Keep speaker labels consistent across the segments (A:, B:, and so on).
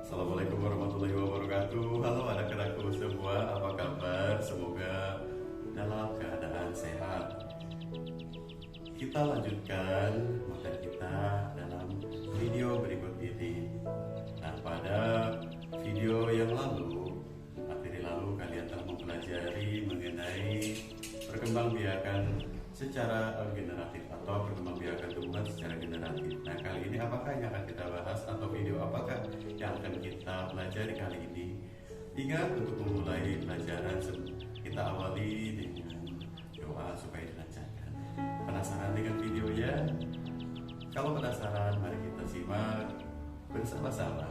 A: Assalamualaikum warahmatullahi wabarakatuh. Halo anak-anakku semua, apa kabar? Semoga dalam keadaan sehat. Kita lanjutkan materi kita dalam video berikut ini. Nah, pada video yang lalu, materi lalu kalian telah mempelajari mengenai perkembangbiakan secara generatif atau perkembangbiakan tumbuhan secara generatif. Nah, kali ini apakah yang akan kita bahas atau video apakah yang akan kita pelajari kali ini? Ingat untuk memulai pelajaran kita awali dengan doa supaya dilancarkan. Penasaran dengan videonya? Kalau penasaran, mari kita simak bersama-sama.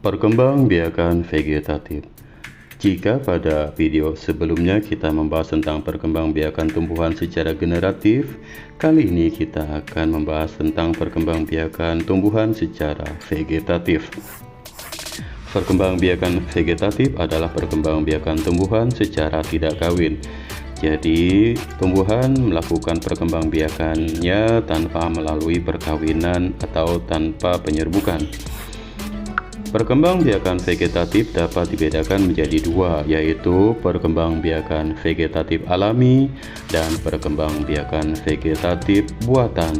B: Perkembangbiakan vegetatif. Jika pada video sebelumnya kita membahas tentang perkembangbiakan tumbuhan secara generatif, kali ini kita akan membahas tentang perkembangbiakan tumbuhan secara vegetatif. Perkembangbiakan vegetatif adalah perkembangbiakan tumbuhan secara tidak kawin. Jadi, tumbuhan melakukan perkembangbiakannya tanpa melalui perkawinan atau tanpa penyerbukan. Perkembangbiakan vegetatif dapat dibedakan menjadi dua, yaitu perkembangbiakan vegetatif alami dan perkembangbiakan vegetatif buatan.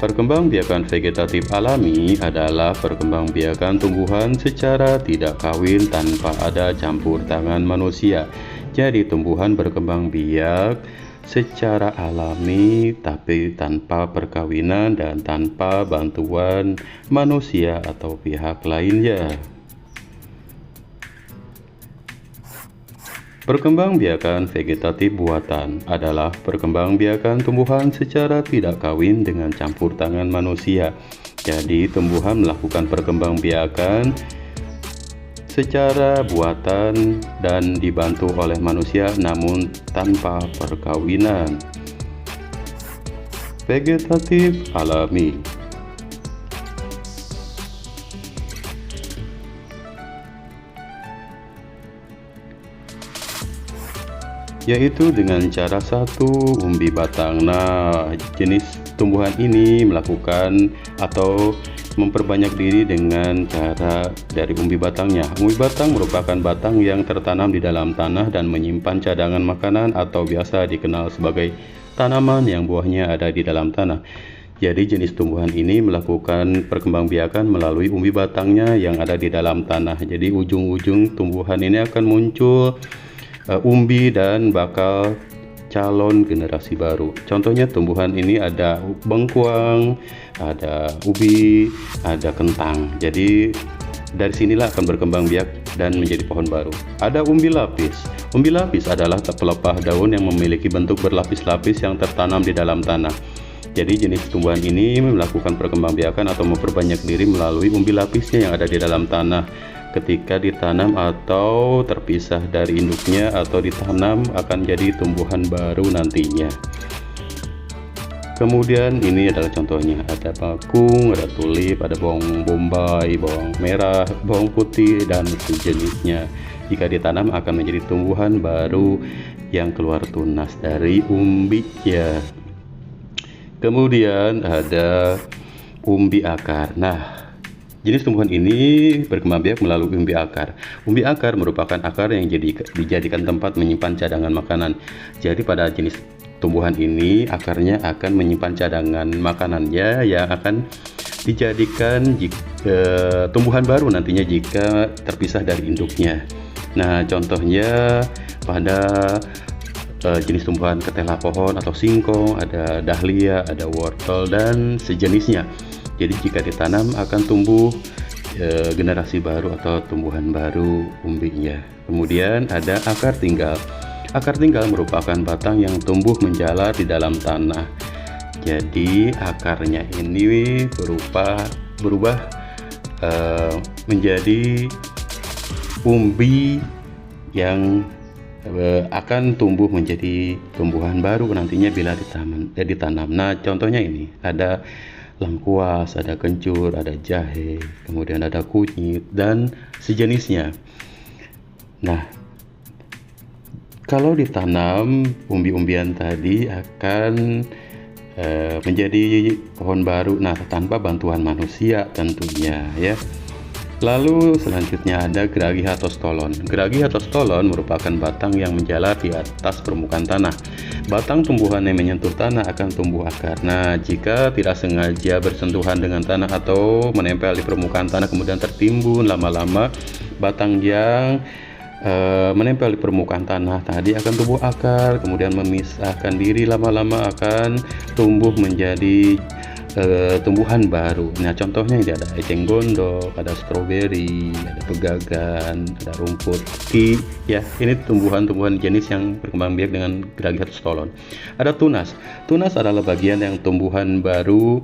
B: Perkembangbiakan vegetatif alami adalah perkembangbiakan tumbuhan secara tidak kawin tanpa ada campur tangan manusia. Jadi tumbuhan berkembang biak secara alami tapi tanpa perkawinan dan tanpa bantuan manusia atau pihak lainnya. Perkembangbiakan vegetatif buatan adalah perkembangbiakan tumbuhan secara tidak kawin dengan campur tangan manusia. Jadi tumbuhan melakukan perkembangbiakan secara buatan dan dibantu oleh manusia namun tanpa perkawinan. Vegetatif alami yaitu dengan cara satu, umbi batang. Nah, jenis tumbuhan ini melakukan atau memperbanyak diri dengan cara dari umbi batangnya. Umbi batang merupakan batang yang tertanam di dalam tanah dan menyimpan cadangan makanan atau biasa dikenal sebagai tanaman yang buahnya ada di dalam tanah. Jadi jenis tumbuhan ini melakukan perkembangbiakan melalui umbi batangnya yang ada di dalam tanah. Jadi ujung-ujung tumbuhan ini akan muncul umbi dan bakal calon generasi baru. Contohnya tumbuhan ini ada bengkuang, ada ubi, ada kentang. Jadi dari sinilah akan berkembang biak dan menjadi pohon baru. Ada umbi lapis. Umbi lapis adalah pelepah daun yang memiliki bentuk berlapis-lapis yang tertanam di dalam tanah. Jadi jenis tumbuhan ini melakukan perkembangbiakan atau memperbanyak diri melalui umbi lapisnya yang ada di dalam tanah. Ketika ditanam atau terpisah dari induknya atau ditanam akan jadi tumbuhan baru nantinya. Kemudian ini adalah contohnya, ada bakung, ada tulip, ada bawang bombay, bawang merah, bawang putih dan sejenisnya. Jika ditanam akan menjadi tumbuhan baru yang keluar tunas dari umbinya. Kemudian ada umbi akar. Nah, jenis tumbuhan ini berkembang biak melalui umbi akar. Umbi akar merupakan akar yang dijadikan tempat menyimpan cadangan makanan. Jadi pada jenis tumbuhan ini akarnya akan menyimpan cadangan makanannya yang akan dijadikan tumbuhan baru nantinya jika terpisah dari induknya. Nah, contohnya pada jenis tumbuhan ketela pohon atau singkong, ada dahlia, ada wortel dan sejenisnya. Jadi jika ditanam akan tumbuh generasi baru atau tumbuhan baru umbinya. Kemudian ada akar tinggal. Akar tinggal merupakan batang yang tumbuh menjalar di dalam tanah. Jadi akarnya ini berubah menjadi umbi yang akan tumbuh menjadi tumbuhan baru nantinya bila ditanam. Nah, contohnya ini ada lengkuas, ada kencur, ada jahe, kemudian ada kunyit dan sejenisnya. Nah, kalau ditanam, umbi-umbian tadi akan menjadi pohon baru, nah tanpa bantuan manusia tentunya ya. Lalu selanjutnya ada Gragihotostolon. Gragihotostolon merupakan batang yang menjalar di atas permukaan tanah. Batang tumbuhan yang menyentuh tanah akan tumbuh akar. Nah, jika tidak sengaja bersentuhan dengan tanah atau menempel di permukaan tanah kemudian tertimbun lama-lama, batang yang menempel di permukaan tanah tadi akan tumbuh akar, kemudian memisahkan diri, lama-lama akan tumbuh menjadi tumbuhan baru. Nah, contohnya ini ada eceng gondok, ada stroberi, ada pegagan, ada rumput tea ya. Ini tumbuhan-tumbuhan jenis yang berkembang biak dengan Gragihotostolon. Ada tunas. Tunas adalah bagian tumbuhan baru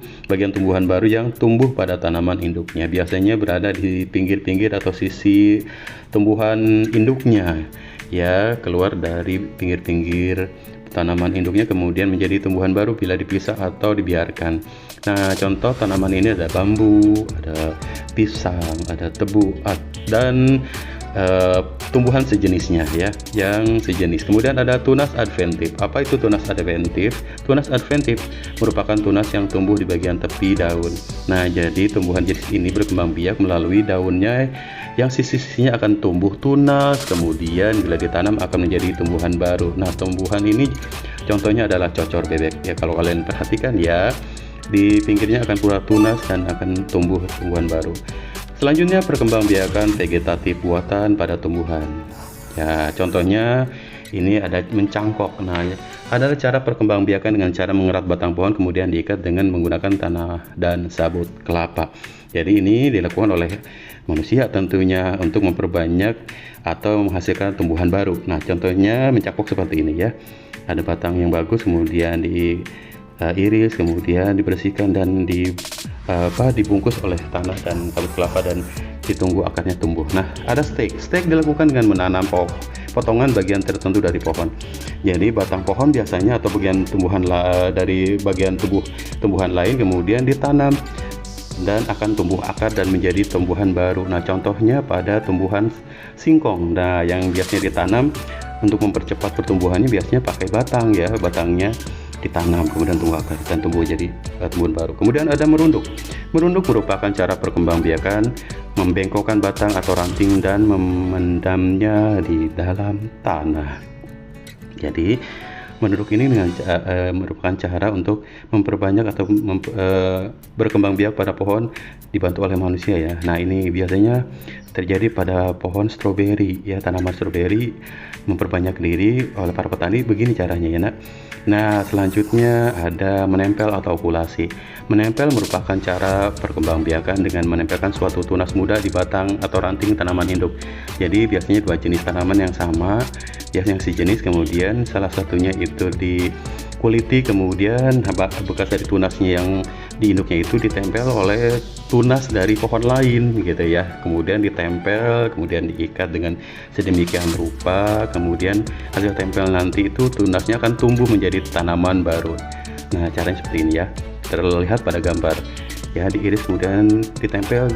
B: yang tumbuh pada tanaman induknya. Biasanya berada di pinggir-pinggir atau sisi tumbuhan induknya ya, keluar dari pinggir-pinggir tanaman induknya kemudian menjadi tumbuhan baru bila dipisah atau dibiarkan. Nah, contoh tanaman ini ada bambu, ada pisang, ada tebu, dan tumbuhan sejenisnya ya, yang sejenis. Kemudian ada tunas adventif. Apa itu tunas adventif? Tunas adventif merupakan tunas yang tumbuh di bagian tepi daun. Nah, jadi tumbuhan jenis ini berkembang biak melalui daunnya yang sisi-sisinya akan tumbuh tunas, kemudian bila ditanam akan menjadi tumbuhan baru. Nah, tumbuhan ini contohnya adalah cocor bebek ya, kalau kalian perhatikan ya, di pinggirnya akan pura tunas dan akan tumbuh tumbuhan baru. Selanjutnya perkembangbiakan vegetatif buatan pada tumbuhan ya, contohnya ini ada mencangkok. Nah, adalah cara perkembangbiakan dengan cara mengerat batang pohon kemudian diikat dengan menggunakan tanah dan sabut kelapa. Jadi ini dilakukan oleh manusia tentunya untuk memperbanyak atau menghasilkan tumbuhan baru. Nah, contohnya mencangkok seperti ini ya. Ada batang yang bagus kemudian diiris, kemudian dibersihkan dan dibungkus oleh tanah dan sabut kelapa dan ditunggu akarnya tumbuh. Nah, ada stek. Stek dilakukan dengan menanam potongan bagian tertentu dari pohon. Jadi batang pohon biasanya atau bagian tumbuhan dari bagian tumbuhan lain kemudian ditanam dan akan tumbuh akar dan menjadi tumbuhan baru. Nah, contohnya pada tumbuhan singkong. Nah, yang biasanya ditanam untuk mempercepat pertumbuhannya biasanya pakai batang ya, batangnya ditanam kemudian tumbuh akar dan tumbuh jadi tumbuhan baru. Kemudian ada merunduk. Merunduk merupakan cara perkembangbiakan membengkokkan batang atau ranting dan memendamnya di dalam tanah. Jadi merunduk ini merupakan cara untuk memperbanyak atau berkembang biak pada pohon dibantu oleh manusia ya. Nah, ini biasanya terjadi pada pohon stroberi ya, tanaman stroberi memperbanyak diri oleh para petani begini caranya ya nak. Nah, selanjutnya ada menempel atau okulasi. Menempel merupakan cara perkembangbiakan dengan menempelkan suatu tunas muda di batang atau ranting tanaman induk. Jadi biasanya dua jenis tanaman yang sama ya, yang sejenis, kemudian salah satunya itu dikuliti, kemudian bekas dari tunasnya yang di induknya itu ditempel oleh tunas dari pohon lain gitu ya, kemudian ditempel, kemudian diikat dengan sedemikian rupa, kemudian hasil tempel nanti itu tunasnya akan tumbuh menjadi tanaman baru. Nah, caranya seperti ini ya, terlihat pada gambar ya, diiris kemudian ditempel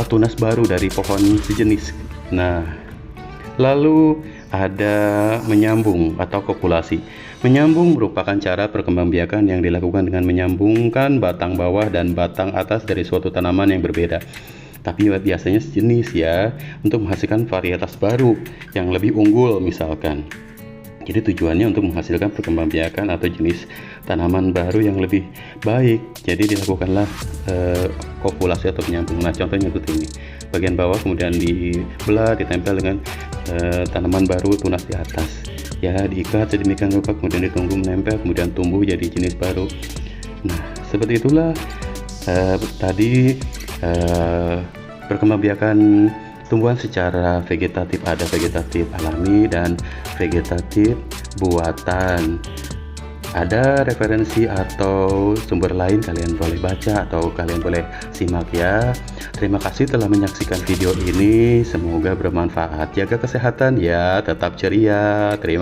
B: tunas baru dari pohon sejenis. Nah, lalu ada menyambung atau kopulasi. Menyambung merupakan cara perkembangbiakan yang dilakukan dengan menyambungkan batang bawah dan batang atas dari suatu tanaman yang berbeda, tapi biasanya sejenis ya, untuk menghasilkan varietas baru yang lebih unggul misalkan. Jadi tujuannya untuk menghasilkan perkembangbiakan atau jenis tanaman baru yang lebih baik. Jadi dilakukanlah kopulasi atau penyambung. Nah, contohnya seperti ini. Bagian bawah kemudian dibelah, ditempel dengan tanaman baru tunas di atas. Ya, diikat sedemikian rupa, kemudian ditunggu menempel, kemudian tumbuh jadi jenis baru. Nah, seperti itulah tadi perkembangbiakan tumbuhan secara vegetatif. Ada vegetatif alami dan vegetatif buatan. Ada referensi atau sumber lain kalian boleh baca atau kalian boleh simak ya. Terima kasih telah menyaksikan video ini, semoga bermanfaat. Jaga kesehatan ya, tetap ceria. Terima